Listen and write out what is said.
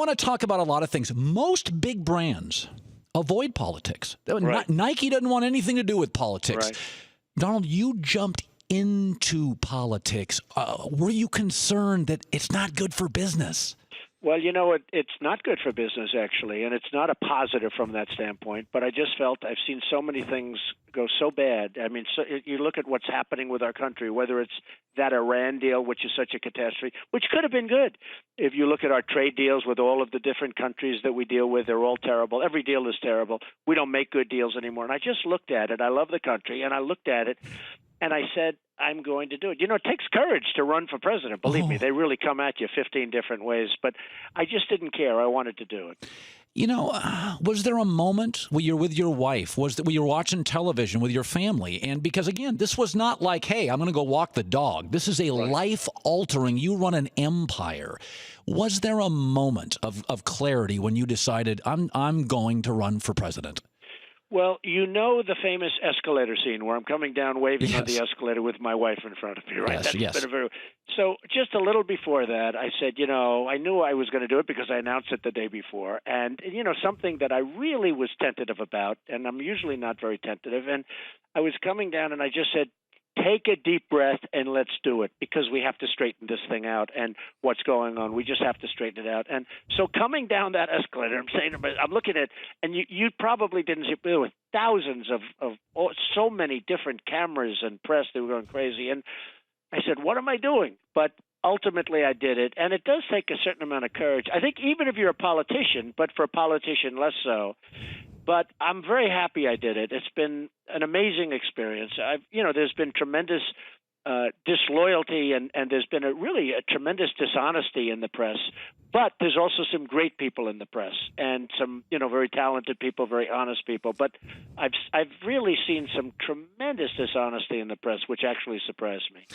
want to talk about a lot of things. Most big brands avoid politics. Right. Nike doesn't want anything to do with politics. Right. Donald, you jumped into politics. Were you concerned that it's not good for business? Well, it's not good for business, actually, and it's not a positive from that standpoint. But I just felt I've seen so many things go so bad. I mean, you look at what's happening with our country, whether it's that Iran deal, which is such a catastrophe, which could have been good. If you look at our trade deals with all of the different countries that we deal with, they're all terrible. Every deal is terrible. We don't make good deals anymore. And I just looked at it. I love the country, and I looked at it, and I said, I'm going to do it. It takes courage to run for president. Believe me, they really come at you 15 different ways. But I just didn't care. I wanted to do it. Was there a moment where you're with your wife, where you're watching television with your family? And because, again, this was not like, hey, I'm going to go walk the dog. This is a life-altering, you run an empire. Was there a moment of clarity when you decided, I'm going to run for president? Well, the famous escalator scene where I'm coming down waving on the escalator with my wife in front of me, right? Yes. So just a little before that, I said, I knew I was going to do it because I announced it the day before. And, something that I really was tentative about, and I'm usually not very tentative, and I was coming down and I just said, take a deep breath and let's do it, because we have to straighten this thing out and what's going on. We just have to straighten it out. And so coming down that escalator, I'm looking at, and you probably didn't see, there were thousands of so many different cameras and press that were going crazy. And I said, what am I doing? But ultimately I did it. And it does take a certain amount of courage. I think even if you're a politician, but for a politician less so. But I'm very happy I did it. It's been an amazing experience. There's been tremendous disloyalty and there's been a tremendous dishonesty in the press. But there's also some great people in the press and some, very talented people, very honest people. But I've really seen some tremendous dishonesty in the press, which actually surprised me.